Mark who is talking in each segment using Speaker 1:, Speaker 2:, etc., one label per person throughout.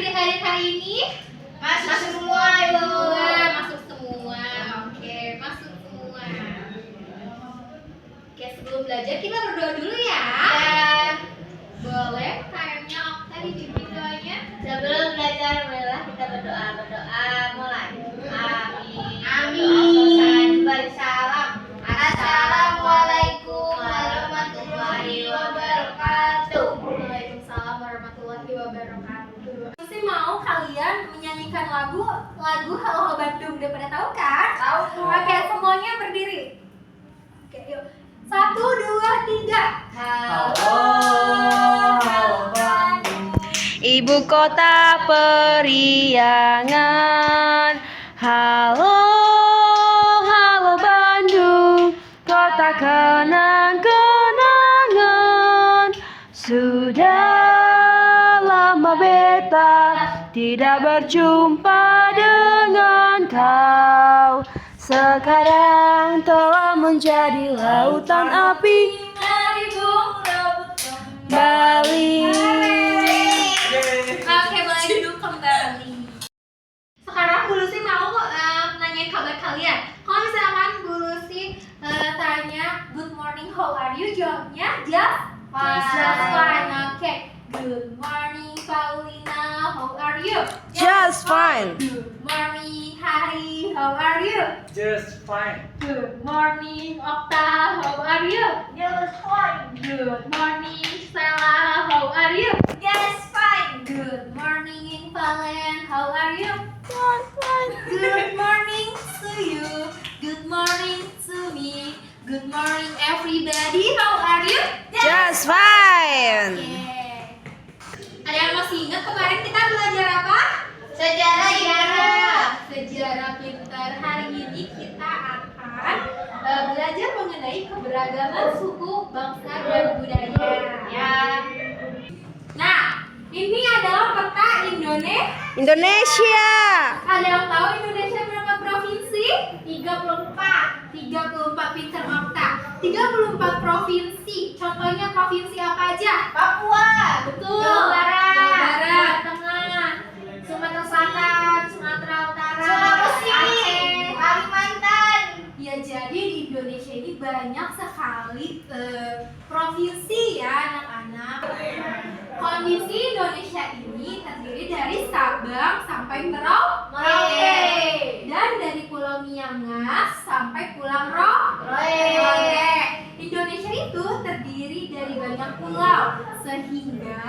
Speaker 1: adik-adik hari ini?
Speaker 2: Masuk semua yuk.
Speaker 1: Masuk semua. Oke, masuk semua. Oke, sebelum belajar kita berdoa dulu ya. Boleh time-nya Okta dipimpin doanya?
Speaker 2: Sebelum belajar marilah kita berdoa. Mulai. Amin.
Speaker 1: Amin.
Speaker 2: Bersalam. Assalamualaikum warahmatullahi wabarakatuh.
Speaker 1: Waalaikumsalam warahmatullahi wabarakatuh. Pasti mau kalian menyanyikan lagu Halo Halo Bandung. Udah pada tahu kan?
Speaker 2: Tahu.
Speaker 1: Oke, semuanya berdiri. Oke, yuk. 1, 2, 3.
Speaker 2: Halo Bandung.
Speaker 3: Ibu kota periangan. Halo, halo Bandung, kota kenang-kenangan. Sudah lama beta tidak berjumpa dengan kau. Sekarang telah menjadi lautan api
Speaker 1: Mari Bung rebut
Speaker 3: Bali.
Speaker 1: Oke, boleh duduk kembali. Sekarang Bu Lucy mau nanyain kabar kalian. Kalau misalkan Bu Lucy tanya good morning, how are you? Jawabnya just fine. Oke. Good morning Paulina, how are you?
Speaker 3: Just fine.
Speaker 1: Good morning Hari, how are you?
Speaker 4: Just fine.
Speaker 1: Good morning Okta, how are you?
Speaker 2: Just fine.
Speaker 1: Good morning Stella, how are you?
Speaker 2: Just fine.
Speaker 1: Good morning Valen, how are you? Good morning to you. Good morning to me. Good morning everybody, how are you?
Speaker 3: Just fine.
Speaker 1: Oke. Ada yang masih ingat kemarin kita belajar apa?
Speaker 2: Sejarah.
Speaker 1: Sejarah pintar. Hari ini kita akan belajar mengenai keberagaman suku, bangsa, dan budaya.
Speaker 2: Ya.
Speaker 1: Nah, ini adalah peta
Speaker 3: Indonesia.
Speaker 1: Ada yang tahu Indonesia berapa provinsi? 34. 34 pintar Okta. 34 provinsi. Contohnya provinsi apa aja?
Speaker 2: Papua.
Speaker 1: Betul.
Speaker 2: Jawa Barat.
Speaker 1: Jawa Barat, Tengah, Sumatera Selatan, Sumatera Utara,
Speaker 2: Sulawesi.
Speaker 1: Aceh.
Speaker 2: Kalimantan.
Speaker 1: Ya, jadi di Indonesia ini banyak sekali provinsi ya anak-anak. Kondisi Indonesia ini terdiri dari Sabang sampai Merauke dan dari Pulau Miangas sampai Pulau Rote. Indonesia itu terdiri dari banyak pulau sehingga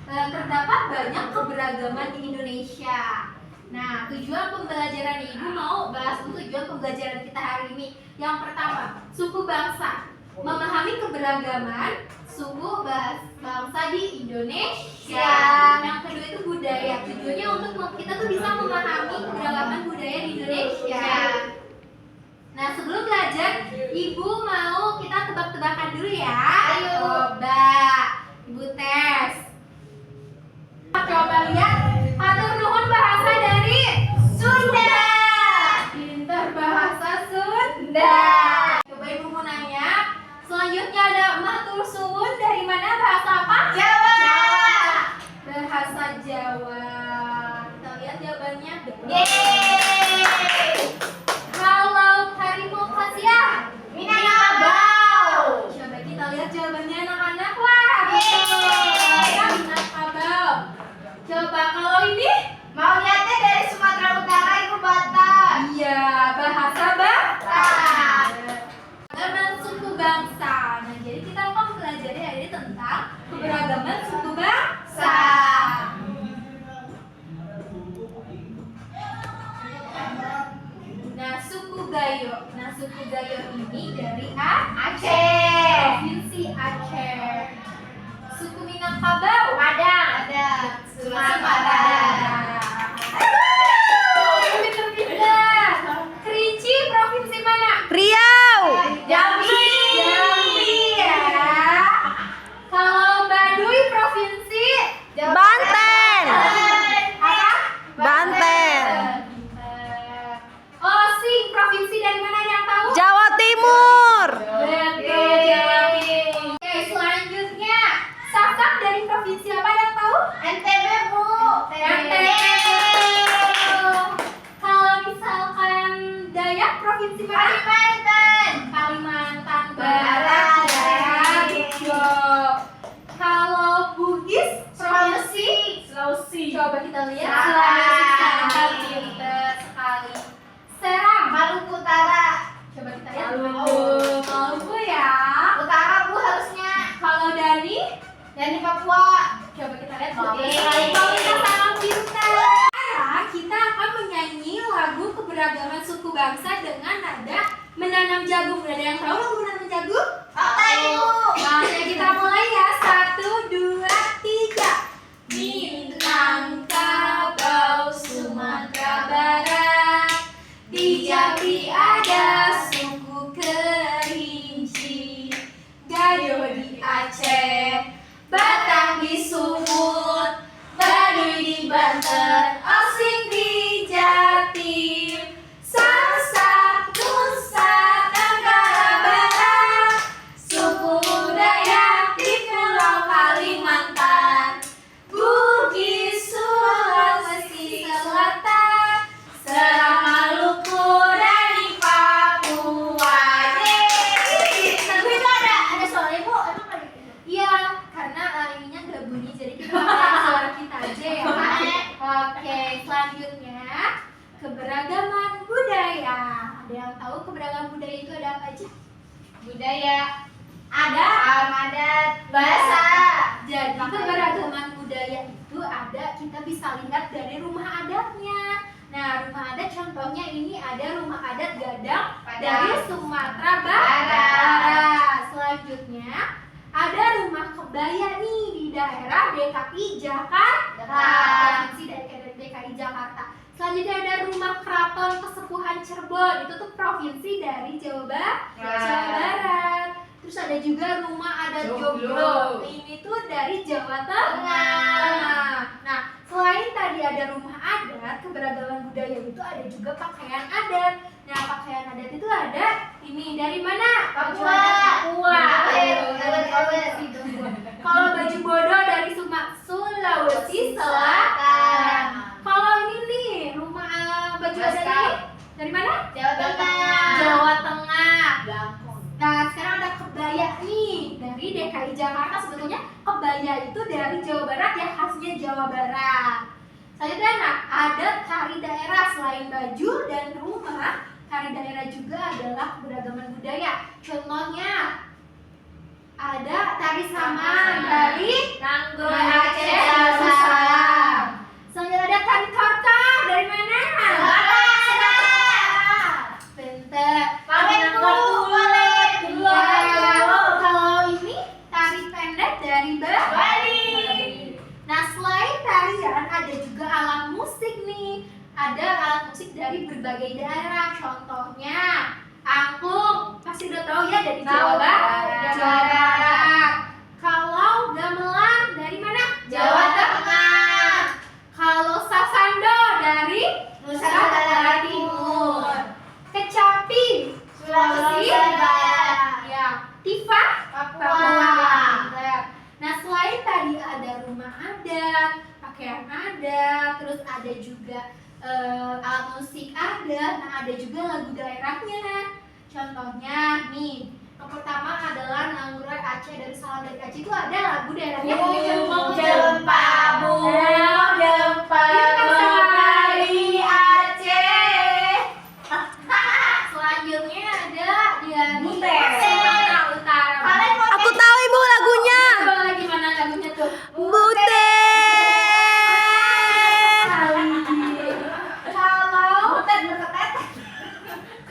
Speaker 1: terdapat banyak keberagaman di Indonesia. Nah, tujuan pembelajaran Ibu mau bahas tujuan pembelajaran kita hari ini. Yang pertama, suku bangsa. Memahami keberagaman suku bangsa di Indonesia. Yang kedua itu budaya. Tujuannya untuk kita tuh bisa memahami keberagaman budaya di Indonesia. Nah, sebelum belajar, Ibu mau kita tebak-tebakan dulu ya.
Speaker 2: Ayo.
Speaker 1: Coba Ibu tes. Coba lihat. Hatur nuhun bahasa dari
Speaker 2: Sunda.
Speaker 1: Pintar bahasa Sunda. Coba Ibu mau nanya. Selanjutnya ada matur suwun dari mana, bahasa apa?
Speaker 2: Jawa.
Speaker 1: Bahasa Jawa. Kita lihat jawabannya. Betul.
Speaker 2: Yeay.
Speaker 1: Kalau harimau khasiat
Speaker 2: Minangkabau.
Speaker 1: Coba kita lihat jawabannya anak-anak. Wah, betul.
Speaker 2: Yeay.
Speaker 1: Ya, Minangkabau. Coba kalau ini?
Speaker 2: Maunya teh dari Sumatera Utara, Ibu Batak.
Speaker 1: Iya, bahasa
Speaker 2: Batak.
Speaker 1: Keberagaman suku bangsa. Nah, jadi kita akan belajar hari ini tentang keberagaman suku bangsa. Nah, suku Gayo. Nah, suku Gayo ini dari
Speaker 2: Aceh.
Speaker 1: Provinsi Aceh. Suku Minangkabau
Speaker 2: Ada. Sumatera.
Speaker 1: Pintar-pintar. Kerinci provinsi mana?
Speaker 3: Riau.
Speaker 2: Jambi.
Speaker 1: Jambi ya. Kalau Baduy provinsi
Speaker 3: Banten.
Speaker 1: apa?
Speaker 3: Banten.
Speaker 1: Osing provinsi dari mana, ada yang tahu?
Speaker 3: Jawa Timur.
Speaker 1: Betul, Jawa Timur. Oke, selanjutnya Sasak dari provinsi apa, ada yang tahu?
Speaker 2: NTB, Bu.
Speaker 1: lihat
Speaker 2: Serang.
Speaker 1: Sulawesi pinter sekali. Serang.
Speaker 2: Maluku Utara.
Speaker 1: Coba kita lihat.
Speaker 2: Maluku.
Speaker 1: Maluku ya.
Speaker 2: Utara Bu harusnya.
Speaker 1: Kalau Dani,
Speaker 2: Dan di Papua.
Speaker 1: coba kita lihat.
Speaker 2: Oke.
Speaker 1: Bagus sekali. Kalau kita sangat pintar. Sekarang kita akan menyanyi lagu keberagaman suku bangsa dengan nada menanam jagung. Ada yang tahu lagu menanam jagung?
Speaker 2: Tahu.
Speaker 1: Nah, ya kita mulai ya. 1, 2, 3. Minangkabau, Sumatera Barat. Di Jambi ada suku Kerinci. Gayo di Aceh, Batak di Sumut, Baduy di Banten, Osing di Jatim, Sasak, Nusa Tenggara Barat, suku Dayak di Pulau Kalimantan, Bugis Sulawesi Selatan, Seram Maluku dan di Papua.
Speaker 2: Tapi itu ada suara Bu. Emang ada gitu?
Speaker 1: Iya, karena ininya nggak bunyi, jadi kita pakai suara kita aja ya. Oke, selanjutnya keberagaman budaya. Ada yang tahu keberagaman budaya itu ada apa aja?
Speaker 2: Budaya.
Speaker 1: Ada.
Speaker 2: Adat. Bahasa.
Speaker 1: Jadi keberagaman budaya itu ada, kita bisa lihat dari rumah adatnya. Nah, rumah adat contohnya ini ada rumah adat Gadang dari Sumatera Barat. Selanjutnya ada rumah kebaya nih di daerah DKI Jakarta. Provinsi DKI Jakarta. Selanjutnya ada rumah keraton Kesepuhan Cirebon. Itu tuh provinsi dari Jawa Barat. Terus ada juga rumah adat Joglo. Ini tuh dari Jawa Tengah. Nah, selain tadi ada rumah adat, keberagaman budaya itu ada juga pakaian adat. Nah, pakaian adat itu ada ini dari mana? Baju
Speaker 2: Papua.
Speaker 1: adat Papua.
Speaker 2: Awet.
Speaker 1: Kalau baju bodo dari Sulawesi Selatan. Kalau ini nih rumah baju adat ini dari mana?
Speaker 2: Jawa Tengah.
Speaker 1: Jawa Tengah. Nah, sekarang ada kebaya nih dari DKI Jakarta. Sebetulnya kebaya itu dari Jawa Barat ya, khasnya Jawa Barat. Selanjutnya nah, ada tari daerah. Selain baju dan rumah, tari daerah juga adalah keberagaman budaya. Contohnya ada tari saman dari
Speaker 2: Nanggung.
Speaker 1: Aceh Darussalam. Selanjutnya ada tari tortor dari mana? Bentar. Iya. Kalau ini tari pendek dari Bali. Nah, selain tarian ada juga alat musik nih. Ada alat musik dari berbagai daerah. Contohnya angklung, pasti udah tahu ya dari Jawa Barat. Kalau gamelan dari mana?
Speaker 2: Jawa Tengah.
Speaker 1: Kalau sasando dari
Speaker 2: Nusa Tenggara Timur.
Speaker 1: Kecapi
Speaker 2: Sulawesi Barat.
Speaker 1: Ya, Tifa
Speaker 2: Papua.
Speaker 1: Nah, selain tadi ada rumah adat, pakaian adat, terus ada juga alat musik ada, nah ada juga lagu daerahnya. Contohnya nih, yang pertama adalah Nanggurai Aceh dari Salam dari Aceh itu ada lagu daerahnya.
Speaker 2: Dari Aceh.
Speaker 1: Selanjutnya ada dari
Speaker 2: Butet.
Speaker 1: Sumatera Utara.
Speaker 2: Kalian mau
Speaker 3: Aku tahu ibu lagunya.
Speaker 1: Coba lagi mana lagunya tuh?
Speaker 3: Butet.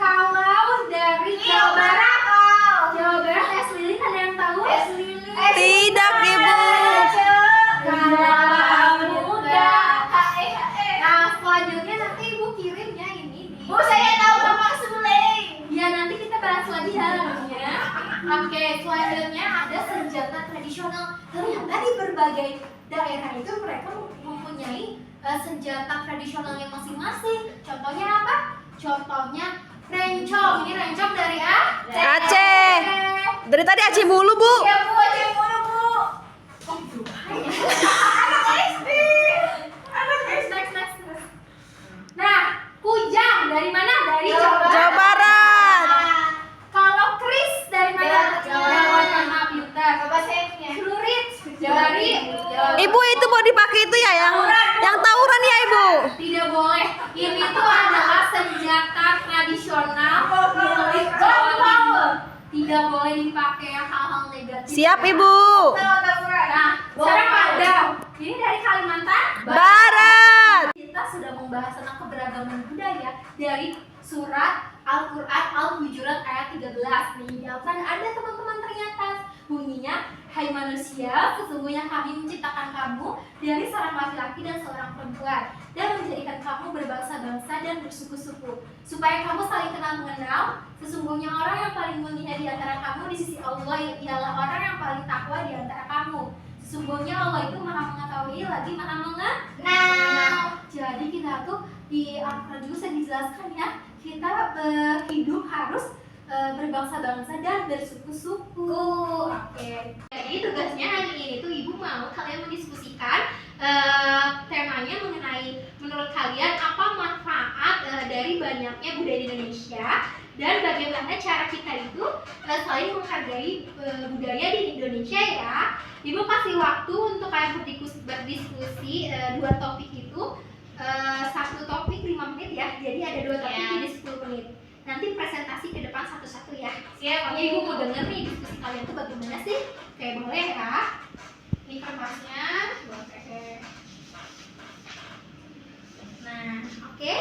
Speaker 1: Kalau dari Jawa Barat, es lilin ada yang tahu?
Speaker 3: Tidak ibu.
Speaker 1: Kalau muda. Nah, selanjutnya nanti ibu kirim ya ini di.
Speaker 2: Bu, saya tahu nama sebeling.
Speaker 1: Ya, nanti kita bahas lagi ya lagunya. Oke, selanjutnya ada senjata tradisional. Ternyata di berbagai daerah itu mereka mempunyai senjata tradisionalnya masing-masing. Contohnya apa? Contohnya rencong. Ini rencong dari
Speaker 3: Aceh. Dari tadi Aceh mulu bu.
Speaker 2: Ya Bu, aja mulu Bu.
Speaker 1: Next. Nah, kujang dari mana? Dari
Speaker 3: Jawa Barat.
Speaker 1: Kalau keris dari mana?
Speaker 2: Jawa
Speaker 1: Tengah, pintar.
Speaker 2: Coba saya punya.
Speaker 1: Celurit dari
Speaker 3: Ibu itu mau dipakai itu ya yang tawuran
Speaker 1: nasional milik Jawa Timur. Tidak boleh dipakai hal-hal negatif.
Speaker 3: Siap, Ibu.
Speaker 1: Nah, sekarang ada. Ini dari Kalimantan
Speaker 3: Barat.
Speaker 1: Kita sudah membahas tentang keberagaman budaya dari surat Al-Quran Al-Hujurat ayat 13 nih. Kan ada teman-teman ternyata bunyinya, hai manusia, sesungguhnya kami menciptakan kamu dari seorang laki-laki dan seorang perempuan dan menjadikan kamu berbangsa-bangsa dan bersuku-suku supaya kamu saling kenal mengenal. Sesungguhnya orang yang paling mulia di antara kamu di sisi Allah ialah orang yang paling takwa di antara kamu. Sesungguhnya Allah itu maha mengetahui lagi maha mengenal. Jadi kita tuh di Al-Quran juga sudah dijelaskan ya, kita hidup harus berbangsa-bangsa dan bersuku-suku. Oke. Jadi tugasnya hari ini tuh ibu mau kalian mendiskusikan temanya mengenai menurut kalian apa manfaat dari banyaknya budaya di Indonesia dan bagaimana cara kita itu saling menghargai budaya di Indonesia ya. Ibu kasih waktu untuk kalian berdiskusi dua topik itu. Satu topik 5 menit ya, jadi ada dua topik jadi 10 menit. Nanti presentasi ke depan satu-satu ya. Siap. Oke, ibu mau denger nih diskusi kalian tuh bagaimana sih? Oke, boleh ya. Ini kertasnya. Oke. Nah, oke.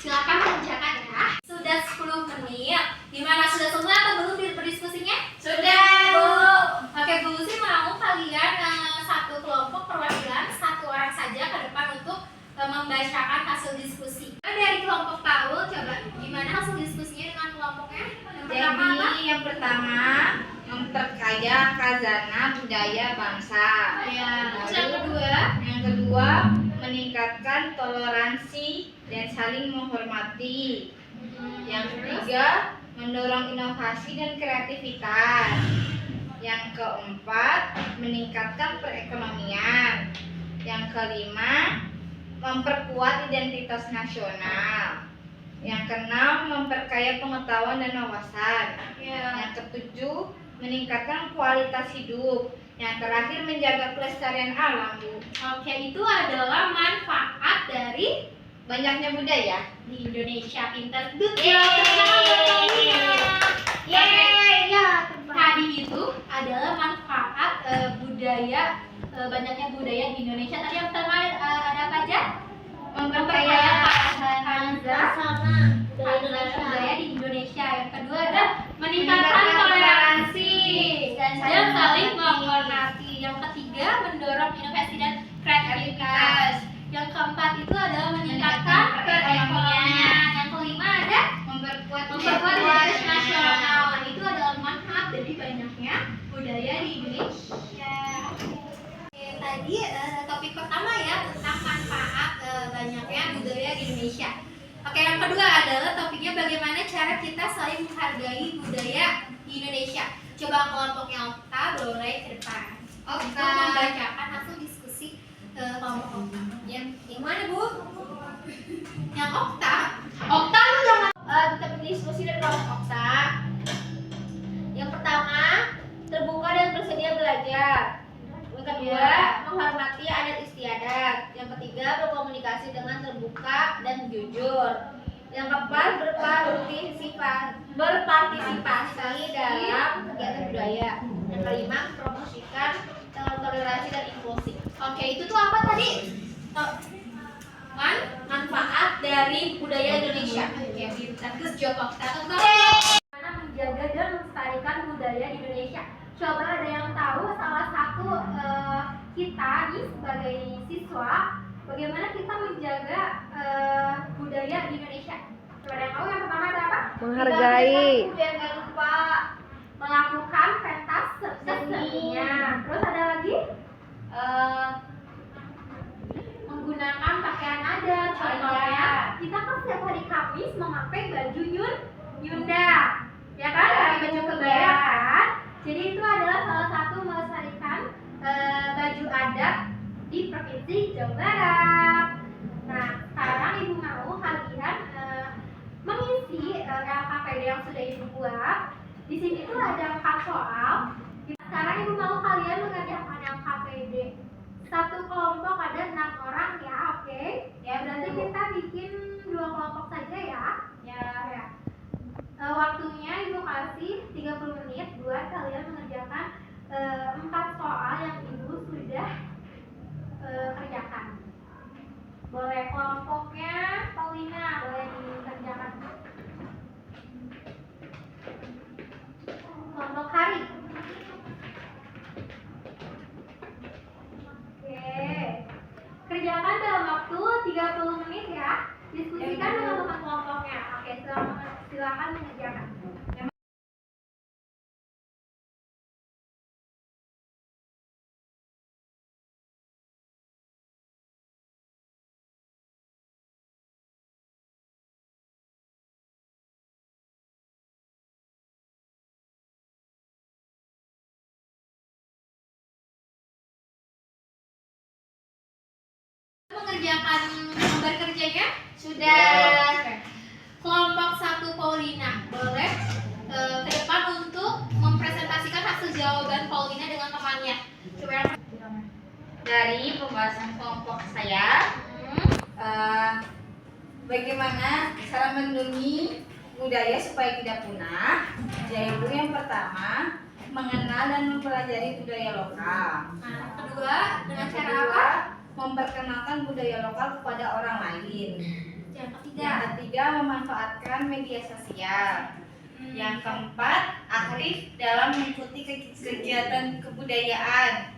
Speaker 1: Silakan kerjakan ya. Sudah 10 menit. Gimana, sudah selesai atau belum berdiskusinya?
Speaker 2: Sudah, Bu.
Speaker 1: Oke, Bu Lucy mau kalian satu kelompok perwakilan satu orang saja ke depan untuk membacakan hasil diskusi. Dari kelompok Paul, coba gimana hasil diskusinya dengan kelompoknya?
Speaker 2: Yang pertama memperkaya khazanah budaya bangsa.
Speaker 1: Ya. Terus
Speaker 2: Yang kedua meningkatkan toleransi dan saling menghormati. Yang ketiga mendorong inovasi dan kreativitas. Yang keempat meningkatkan perekonomian. Yang kelima memperkuat identitas nasional. Yang keenam memperkaya pengetahuan dan wawasan. Yang ketujuh meningkatkan kualitas hidup. Yang terakhir menjaga kelestarian alam, Bu.
Speaker 1: Oke, itu adalah manfaat dari
Speaker 2: Banyaknya budaya
Speaker 1: di Indonesia. Pintar. Good job.
Speaker 2: Yeay, ya.
Speaker 1: Tadi itu adalah manfaat budaya, banyaknya budaya di Indonesia. Tadi yang pertama ada apa aja?
Speaker 2: Memperkaya
Speaker 1: khazanah budaya di Indonesia. Yang kedua ada meningkatkan toleransi dan saling menghormati. Yang ketiga mendorong inovasi dan kreativitas. Yang keempat itu adalah meningkatkan perekonomian. Yang kelima ada memperkuat identitas nasional. Nah, itu adalah manfaat dari banyaknya budaya di Indonesia. Oke, tadi topik pertama ya tentang manfaat banyaknya budaya di Indonesia. Oke, yang kedua adalah topiknya bagaimana cara kita saling menghargai budaya di Indonesia. Coba kelompoknya Okta boleh ke depan. Okta membacakan hasil diskusi kelompok Okta. Yang mana, Bu? Yang Okta. Okta lu jangan
Speaker 2: Tetap diskusi dari kelompok Okta. Yang pertama, terbuka dan bersedia belajar. Yang kedua, menghormati adat istiadat. Yang ketiga, berkomunikasi dengan terbuka dan jujur. Yang keempat, berpartisipasi dalam kegiatan budaya. Yang kelima, mempromosikan toleransi dan inklusi.
Speaker 1: Oke, itu tuh apa tadi?
Speaker 2: Manfaat dari budaya Indonesia.
Speaker 1: Oke, pintar. Good job, Okta. Bagaimana menjaga dan melestarikan budaya di Indonesia? Coba ada yang tahu salah satu kita nih sebagai siswa, bagaimana kita menjaga budaya di Indonesia? Coba ada yang tahu? Yang pertama ada apa?
Speaker 3: Menghargai.
Speaker 2: Jangan lupa
Speaker 1: Melakukan pentas seninya. Terus ada lagi? Menggunakan pakaian adat. Contohnya, kita kan setiap hari Kamis memakai baju Yunda, ya kan? Pakai baju kebaya kan? Jadi itu adalah salah satu melestarikan baju adat di Provinsi Jawa Barat. Nah, sekarang ibu mau kalian mengisi LKPD yang sudah ibu buat. Di sini tuh ada 4 soal. Sekarang ibu mau kalian mengerjakan LKPD. Satu kelompok ada 6 orang ya, oke? Ya, berarti kita bikin 2 kelompok saja ya. Ya. 30 menit ya. Diskusikan dengan teman kelompoknya. Oke, silakan mengerjakan. Mengerjakan gambar kerjanya
Speaker 2: Sudah.
Speaker 1: Oke. Kelompok 1 Paulina boleh ke depan untuk mempresentasikan hasil jawaban Paulina dengan temannya. Coba yang
Speaker 2: Dari pembahasan kelompok saya, bagaimana cara melindungi budaya supaya tidak punah, yaitu yang pertama mengenal dan mempelajari budaya lokal.
Speaker 1: Nah, kedua dengan
Speaker 2: Yang
Speaker 1: cara
Speaker 2: kedua,
Speaker 1: apa?
Speaker 2: memperkenalkan budaya lokal kepada orang lain.
Speaker 1: Yang ketiga.
Speaker 2: Yang ketiga, memanfaatkan media sosial. Yang keempat, aktif dalam mengikuti kegiatan kebudayaan.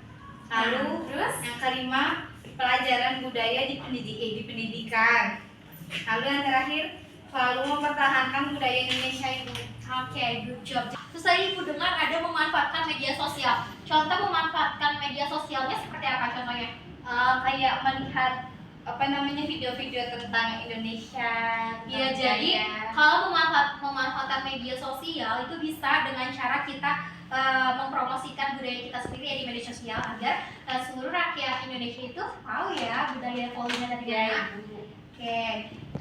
Speaker 2: Lalu,
Speaker 1: Terus?
Speaker 2: yang kelima, pelajaran budaya di pendidikan. Lalu yang terakhir, selalu mempertahankan budaya Indonesia itu.
Speaker 1: Oke, good job. Terus tadi Ibu dengar ada memanfaatkan media sosial. Contoh memanfaatkan media sosialnya seperti apa contohnya?
Speaker 2: Kayak melihat video-video tentang Indonesia.
Speaker 1: Iya,
Speaker 2: tentang
Speaker 1: jadi
Speaker 2: budaya.
Speaker 1: kalau memanfaatkan media sosial itu bisa dengan cara kita mempromosikan budaya kita sendiri ya di media sosial agar seluruh rakyat Indonesia itu tahu ya budaya Paulina dan
Speaker 2: Ya,
Speaker 1: Diana.
Speaker 2: Ibu.
Speaker 1: Oke.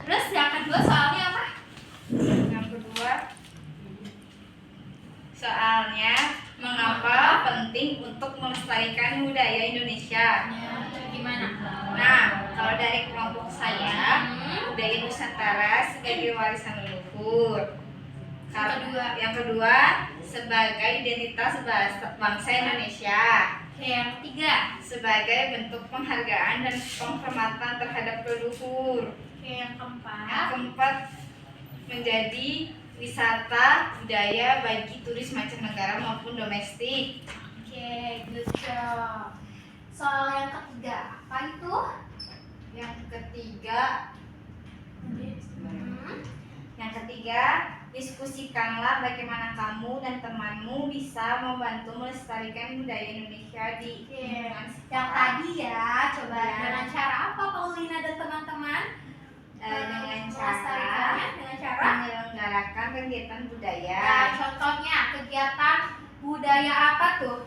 Speaker 1: Terus yang kedua soalnya apa?
Speaker 2: Yang kedua, soalnya mengapa penting untuk melestarikan budaya Indonesia.
Speaker 1: Gimana?
Speaker 2: Nah, kalau dari kelompok saya,
Speaker 1: Hmm.
Speaker 2: budaya Nusantara sebagai warisan leluhur. Yang kedua, sebagai identitas bangsa Indonesia.
Speaker 1: Oke, yang ketiga.
Speaker 2: Sebagai bentuk penghargaan dan penghormatan terhadap leluhur.
Speaker 1: Oke, yang
Speaker 2: Yang
Speaker 1: keempat.
Speaker 2: keempat, menjadi wisata budaya bagi turis mancanegara maupun domestik.
Speaker 1: Oke, good job. Soal yang ketiga, apa itu?
Speaker 2: Yang ketiga,
Speaker 1: Hmm.
Speaker 2: Yang ketiga, diskusikanlah bagaimana kamu dan temanmu bisa membantu melestarikan budaya Indonesia di
Speaker 1: Oke.
Speaker 2: lingkungan
Speaker 1: Yang
Speaker 2: sekitar.
Speaker 1: tadi ya, coba
Speaker 2: Ya.
Speaker 1: dengan cara apa Paulina dan teman-teman?
Speaker 2: Dengan
Speaker 1: Melestarikannya dengan cara?
Speaker 2: menyelenggarakan kegiatan budaya,
Speaker 1: Nah, contohnya kegiatan budaya apa tuh?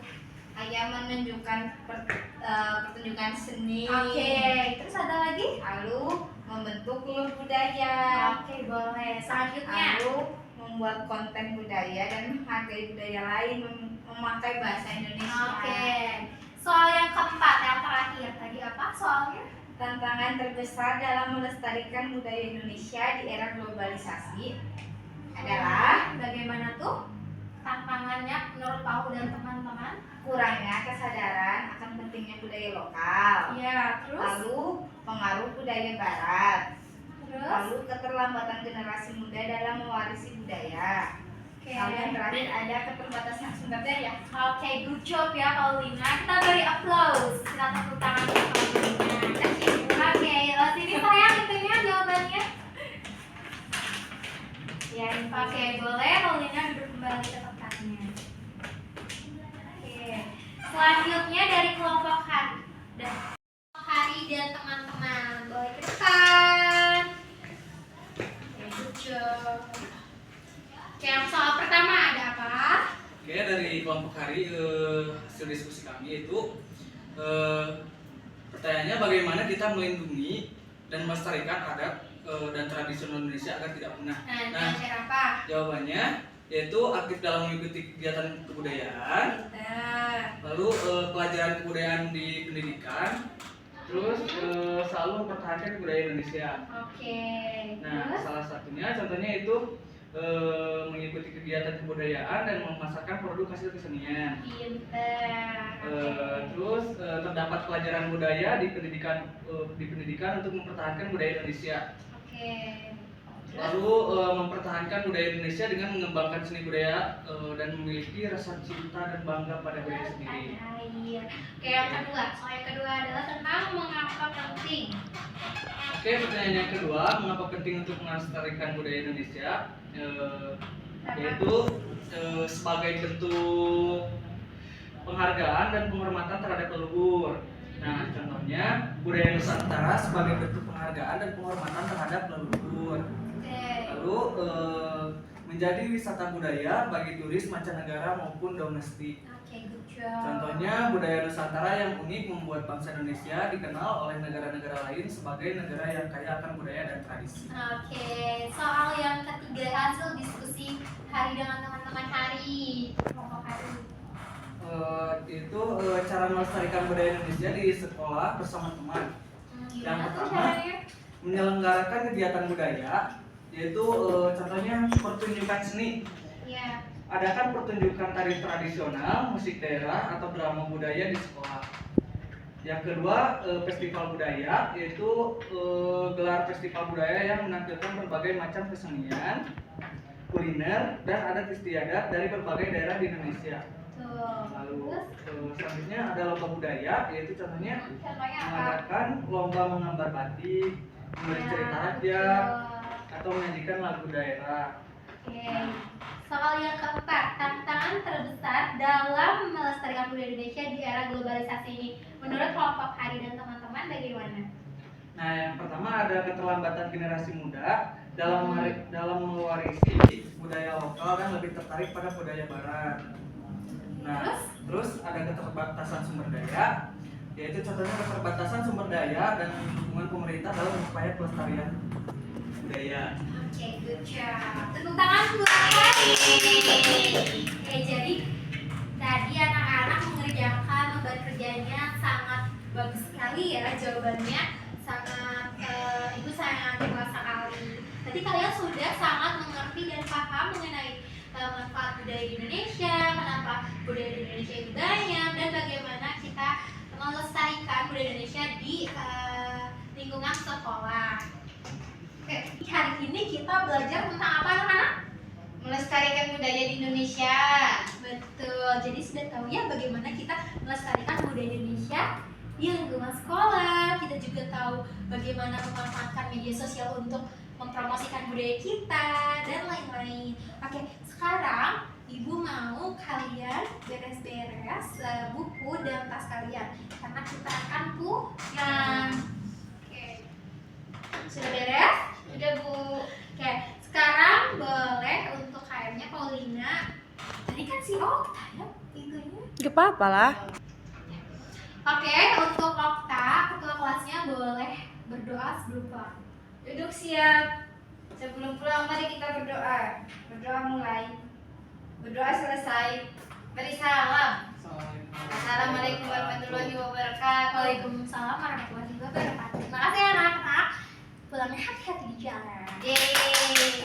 Speaker 2: kayak menunjukkan pertunjukan seni,
Speaker 1: Oke, terus ada lagi?
Speaker 2: lalu membentuk klub budaya,
Speaker 1: Oke, boleh. Selanjutnya.
Speaker 2: lalu membuat konten budaya dan menghargai budaya lain, memakai bahasa Indonesia.
Speaker 1: Oke. Soal yang keempat, yang terakhir tadi apa soalnya?
Speaker 2: Tantangan terbesar dalam melestarikan budaya Indonesia di era globalisasi adalah
Speaker 1: Bagaimana tuh tantangannya menurut Paul dan teman-teman?
Speaker 2: kurangnya kesadaran akan pentingnya budaya lokal,
Speaker 1: Ya, terus?
Speaker 2: lalu pengaruh budaya barat,
Speaker 1: Terus?
Speaker 2: lalu keterlambatan generasi muda dalam mewarisi budaya.
Speaker 1: Oke.
Speaker 2: Lalu yang terakhir ada keterbatasan sumber daya.
Speaker 1: Oke, good job ya Paulina. Kita beri applause. Kita tepuk tangan untuk Paulina. Oke, sini sayang intinya jawabannya.
Speaker 2: Ya,
Speaker 1: Oke, boleh Paulina duduk kembali ke tempatnya. Oke. Selanjutnya dari kelompok Hari. Kelompok Hari dan teman-teman. Boleh ke depan. Oke, good job. Oke, yang soal pertama ada apa?
Speaker 4: Oke, dari kelompok hari hasil diskusi kami itu pertanyaannya bagaimana kita melindungi dan melestarikan adat dan tradisional Indonesia agar tidak punah.
Speaker 1: Nah, dengan cara apa?
Speaker 4: Jawabannya yaitu aktif dalam mengikuti kegiatan kebudayaan,
Speaker 1: Pinter.
Speaker 4: lalu pelajaran kebudayaan di pendidikan, terus selalu mempertahankan budaya Indonesia.
Speaker 1: Oke.
Speaker 4: Nah,
Speaker 1: Terus?
Speaker 4: salah satunya contohnya itu mengikuti kegiatan kebudayaan dan memasarkan produk hasil kesenian.
Speaker 1: Pinter.
Speaker 4: Terus terdapat pelajaran budaya di pendidikan untuk mempertahankan budaya Indonesia.
Speaker 1: Oke.
Speaker 4: Lalu mempertahankan budaya Indonesia dengan mengembangkan seni budaya dan memiliki rasa cinta dan bangga pada budaya sendiri.
Speaker 1: Oke, yang kedua. Soal yang kedua adalah tentang mengapa penting.
Speaker 4: Oke, pertanyaan yang kedua, mengapa penting untuk melestarikan budaya Indonesia? Yaitu sebagai bentuk penghargaan dan penghormatan terhadap leluhur. Nah, contohnya budaya Nusantara sebagai bentuk penghargaan dan penghormatan terhadap leluhur.
Speaker 1: Oke.
Speaker 4: Lalu menjadi wisata budaya bagi turis mancanegara maupun domestik.
Speaker 1: Oke, good job.
Speaker 4: Contohnya budaya Nusantara yang unik membuat bangsa Indonesia dikenal oleh negara-negara lain sebagai negara yang kaya akan budaya dan tradisi.
Speaker 1: Oke, soal yang ketiga, hasil diskusi hari dengan teman-teman hari. Kelompok hari.
Speaker 4: Itu cara melestarikan budaya Indonesia di sekolah bersama teman. Yang
Speaker 1: Gimana tuh
Speaker 4: pertama,
Speaker 1: caranya?
Speaker 4: menyelenggarakan kegiatan budaya, yaitu contohnya pertunjukan seni.
Speaker 1: Iya.
Speaker 4: Adakan pertunjukan tari tradisional, musik daerah, atau drama budaya di sekolah. Yang kedua, festival budaya, yaitu gelar festival budaya yang menampilkan berbagai macam kesenian, kuliner, dan adat istiadat dari berbagai daerah di Indonesia.
Speaker 1: Tuh.
Speaker 4: Lalu
Speaker 1: Terus,
Speaker 4: selanjutnya ada lomba budaya, yaitu contohnya
Speaker 1: contohnya apa?
Speaker 4: mengadakan lomba menggambar batik, menulis
Speaker 1: Ya,
Speaker 4: cerita rakyat,
Speaker 1: betul.
Speaker 4: atau menyajikan lagu daerah.
Speaker 1: Oke. Soal yang keempat, tantangan terbesar dalam melestarikan budaya Indonesia di era globalisasi ini. Menurut kelompok hari dan teman-teman bagaimana?
Speaker 4: Nah, yang pertama ada keterlambatan generasi muda dalam mewarisi budaya lokal dan lebih tertarik pada budaya barat. Nah, terus ada keterbatasan sumber daya, yaitu contohnya keterbatasan sumber daya dan dukungan pemerintah dalam upaya pelestarian budaya.
Speaker 1: Oke, good job. Tepuk tangan buat hari. Oke, jadi tadi anak-anak mengerjakan beban kerjanya sangat bagus sekali ya jawabannya. Sangat Ibu sangat puas sekali. Tadi kalian sudah sangat mengerti dan paham mengenai manfaat budaya di Indonesia, kenapa budaya di Indonesia itu banyak, dan bagaimana kita melestarikan budaya Indonesia di lingkungan sekolah. Oke, hari ini kita belajar tentang apa anak-anak?
Speaker 2: Melestarikan budaya di Indonesia.
Speaker 1: Betul, jadi sudah tahu ya bagaimana kita melestarikan budaya Indonesia di lingkungan sekolah. Kita juga tahu bagaimana memanfaatkan media sosial untuk mempromosikan budaya kita dan lain-lain. Oke, sekarang Ibu mau kalian beres-beres buku dan tas kalian karena kita akan pulang. Oke, sudah beres?
Speaker 2: Udah Bu.
Speaker 1: Oke, sekarang boleh untuk kayaknya Paulina. Tadi kan si Okta ya, itunya.
Speaker 3: Gak apa-apa lah.
Speaker 1: Oke, untuk Okta, ketua kelasnya boleh berdoa sebelum pulang.
Speaker 2: Duduk siap. Sebelum pulang mari kita berdoa. Berdoa mulai. Berdoa selesai. Beri salam. Assalamualaikum warahmatullahi wabarakatuh.
Speaker 1: Waalaikumsalam warahmatullahi wabarakatuh. Terima kasih anak-anak. Pulangnya hati-hati di jalan.
Speaker 2: Yeay.